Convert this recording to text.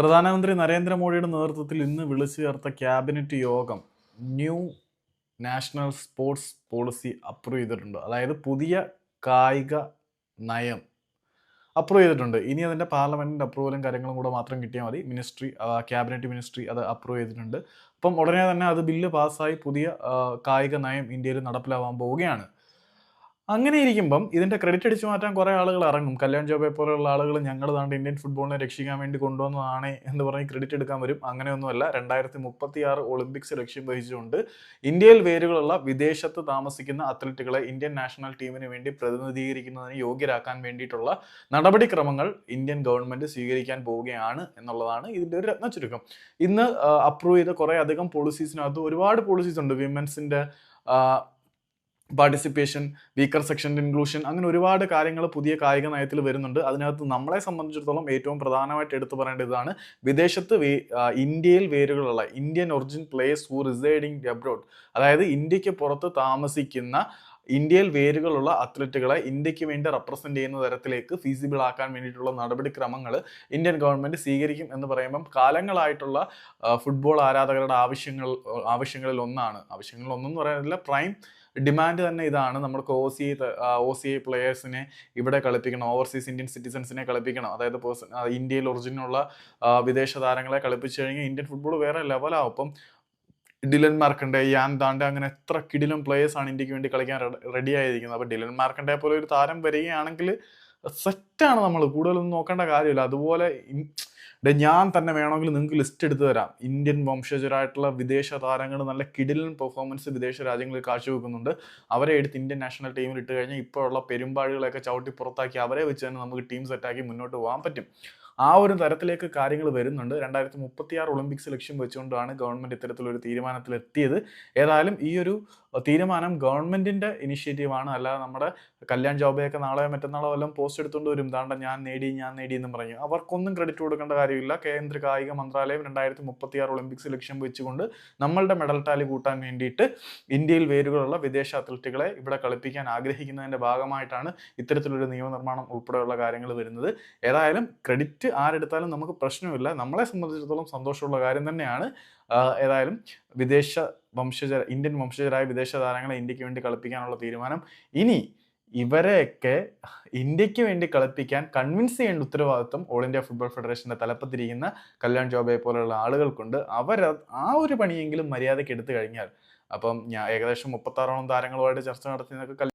പ്രധാനമന്ത്രി നരേന്ദ്രമോദിയുടെ നേതൃത്വത്തിൽ ഇന്ന് വിളിച്ചു ചേർത്ത ക്യാബിനറ്റ് യോഗം new national sports policy approve ചെയ്തിട്ടുണ്ട്. അതായത് പുതിയ കായിക നയം അപ്രൂവ് ചെയ്തിട്ടുണ്ട്. ഇനി അതിൻ്റെ പാർലമെൻറ്റിൻ്റെ അപ്രൂവലും കാര്യങ്ങളും കൂടെ മാത്രം കിട്ടിയാൽ മതി. ക്യാബിനറ്റ് മിനിസ്ട്രി അത് അപ്രൂവ് ചെയ്തിട്ടുണ്ട്. അപ്പം ഉടനെ തന്നെ അത് ബില്ല് പാസ്സായി പുതിയ കായിക നയം ഇന്ത്യയിൽ നടപ്പിലാവാൻ പോവുകയാണ്. അങ്ങനെ ഇരിക്കുമ്പം ഇതിന്റെ ക്രെഡിറ്റ് അടിച്ചു മാറ്റാൻ കുറെ ആളുകൾ ഇറങ്ങും. കല്യാൺ ജോബെ പോലെയുള്ള ആളുകൾ ഞങ്ങൾ താണ്ട് ഇന്ത്യൻ ഫുട്ബോളിനെ രക്ഷിക്കാൻ വേണ്ടി കൊണ്ടുവന്നതാണ് എന്ന് പറഞ്ഞ് ക്രെഡിറ്റ് എടുക്കാൻ വരും. അങ്ങനെയൊന്നുമല്ല. 2036 ഒളിമ്പിക്സ് ലക്ഷ്യം വഹിച്ചുകൊണ്ട് ഇന്ത്യയിൽ വേരുകളുള്ള വിദേശത്ത് താമസിക്കുന്ന അത്ലറ്റുകളെ ഇന്ത്യൻ നാഷണൽ ടീമിന് വേണ്ടി പ്രതിനിധീകരിക്കുന്നതിന് യോഗ്യരാക്കാൻ വേണ്ടിയിട്ടുള്ള നടപടിക്രമങ്ങൾ ഇന്ത്യൻ ഗവൺമെന്റ് സ്വീകരിക്കാൻ പോവുകയാണ് എന്നുള്ളതാണ് ഇതിന്റെ ഒരു രത്ന ചുരുക്കം. ഇന്ന് അപ്രൂവ് ചെയ്ത കുറെ അധികം പോളിസീസിനകത്ത് ഒരുപാട് പോളിസീസ് ഉണ്ട്. വിമൻസിന്റെ പാർട്ടിസിപ്പേഷൻ, വീക്കർ സെക്ഷൻ ഇൻക്ലൂഷൻ, അങ്ങനെ ഒരുപാട് കാര്യങ്ങൾ പുതിയ കായിക നയത്തിൽ വരുന്നുണ്ട്. അതിനകത്ത് നമ്മളെ സംബന്ധിച്ചിടത്തോളം ഏറ്റവും പ്രധാനമായിട്ട് എടുത്തു പറയേണ്ടതാണ് വിദേശത്ത് ഇന്ത്യയിൽ വേരുകളുള്ള Indian origin players who residing abroad, അതായത് ഇന്ത്യക്ക് പുറത്ത് താമസിക്കുന്ന ഇന്ത്യയിൽ വേരുകളുള്ള അത്ലറ്റുകളെ ഇന്ത്യക്ക് വേണ്ടി റെപ്രസെന്റ് ചെയ്യുന്ന തരത്തിലേക്ക് ഫീസിബിൾ ആക്കാൻ വേണ്ടിയിട്ടുള്ള നടപടിക്രമങ്ങൾ ഇന്ത്യൻ ഗവൺമെന്റ് സ്വീകരിക്കും എന്ന് പറയുമ്പം കാലങ്ങളായിട്ടുള്ള ഫുട്ബോൾ ആരാധകരുടെ ആവശ്യങ്ങളിൽ ഒന്നെന്ന് പറയാനില്ല, പ്രൈം ഡിമാൻഡ് തന്നെ ഇതാണ്. നമ്മൾക്ക് ഒ സി ഐ പ്ലെയേഴ്സിനെ ഇവിടെ കളിപ്പിക്കണം, ഓവർസീസ് ഇന്ത്യൻ സിറ്റിസൺസിനെ കളിപ്പിക്കണം. അതായത് ഇന്ത്യയിൽ ഒറിജിനുള്ള വിദേശ താരങ്ങളെ കളിപ്പിച്ചു കഴിഞ്ഞാൽ ഇന്ത്യൻ ഫുട്ബോൾ വേറെ ലെവലാവും. അപ്പം ഡിലൻ മാർക്കണ്ടെ, യാൻ ദാണ്ടെ, അങ്ങനെ എത്ര കിടിലം പ്ലേയേഴ്സ് ആണ് ഇന്ത്യക്ക് വേണ്ടി കളിക്കാൻ റെഡി ആയിരിക്കുന്നത്. അപ്പോൾ ഡിലൻ മാർക്കണ്ടെ പോലെ ഒരു താരം വരികയാണെങ്കിൽ സെറ്റാണ്. നമ്മൾ കൂടുതലൊന്നും നോക്കേണ്ട കാര്യമില്ല. അതുപോലെ ഞാൻ തന്നെ വേണമെങ്കിൽ നിങ്ങൾക്ക് ലിസ്റ്റ് എടുത്തു തരാം. ഇന്ത്യൻ വംശജരായിട്ടുള്ള വിദേശ താരങ്ങൾ നല്ല കിടിലൻ പെർഫോമൻസ് വിദേശ രാജ്യങ്ങളിൽ കാഴ്ചവെക്കുന്നുണ്ട്. അവരെ എടുത്ത് ഇന്ത്യൻ നാഷണൽ ടീമിൽ ഇട്ട് കഴിഞ്ഞാൽ ഇപ്പോഴുള്ള പെരുമ്പാടുകളെയൊക്കെ ചവിട്ടി പുറത്താക്കി അവരെ വെച്ച് തന്നെ നമുക്ക് ടീം സെറ്റാക്കി മുന്നോട്ട് പോകാൻ പറ്റും. ആ ഒരു തരത്തിലേക്ക് കാര്യങ്ങൾ വരുന്നുണ്ട്. 2036 ഒളിമ്പിക്സ് ലക്ഷ്യം വെച്ചുകൊണ്ടാണ് ഗവൺമെന്റ് ഇത്തരത്തിലൊരു തീരുമാനത്തിലെത്തിയത്. ഏതായാലും ഈ ഒരു തീരുമാനം ഗവൺമെന്റിന്റെ ഇനിഷ്യേറ്റീവാണ്. അല്ലാതെ നമ്മുടെ കല്യാൺ ജോബെയൊക്കെ നാളെയോ മറ്റന്നാളോ വല്ലതും പോസ്റ്റ് എടുത്തുകൊണ്ട് വരും, താണ്ട ഞാൻ നേടി എന്നും പറഞ്ഞു. അവർക്കൊന്നും ക്രെഡിറ്റ് കൊടുക്കേണ്ട കാര്യമില്ല. കേന്ദ്ര കായിക മന്ത്രാലയം 2036 ഒളിമ്പിക്സ് ലക്ഷ്യം വെച്ചുകൊണ്ട് നമ്മളുടെ മെഡൽ ടാലി കൂട്ടാൻ വേണ്ടിയിട്ട് ഇന്ത്യയിൽ വേരുകളുള്ള വിദേശ അത്ലറ്റുകളെ ഇവിടെ കളിപ്പിക്കാൻ ആഗ്രഹിക്കുന്നതിന്റെ ഭാഗമായിട്ടാണ് ഇത്തരത്തിലൊരു നിയമനിർമ്മാണം ഉൾപ്പെടെയുള്ള കാര്യങ്ങൾ വരുന്നത്. ഏതായാലും ക്രെഡിറ്റ് ആരെടുത്താലും നമുക്ക് പ്രശ്നമില്ല. നമ്മളെ സംബന്ധിച്ചിടത്തോളം സന്തോഷമുള്ള കാര്യം തന്നെയാണ്. ഏതായാലും ഇന്ത്യൻ വംശജരായ വിദേശ താരങ്ങളെ ഇന്ത്യക്ക് വേണ്ടി കളിപ്പിക്കാനുള്ള തീരുമാനം. ഇനി ഇവരെയൊക്കെ ഇന്ത്യക്ക് വേണ്ടി കളിപ്പിക്കാൻ കൺവിൻസ് ചെയ്യേണ്ട ഉത്തരവാദിത്വം ഓൾ ഇന്ത്യ ഫുട്ബോൾ ഫെഡറേഷന്റെ തലപ്പത്തിരിക്കുന്ന കല്യാൺ ജോബെ പോലെയുള്ള ആളുകൾക്കുണ്ട്. ആ ഒരു പണിയെങ്കിലും മര്യാദയ്ക്ക് എടുത്തു കഴിഞ്ഞാൽ, അപ്പം ഞാൻ ഏകദേശം 36 താരങ്ങളുമായിട്ട് ചർച്ച നടത്തി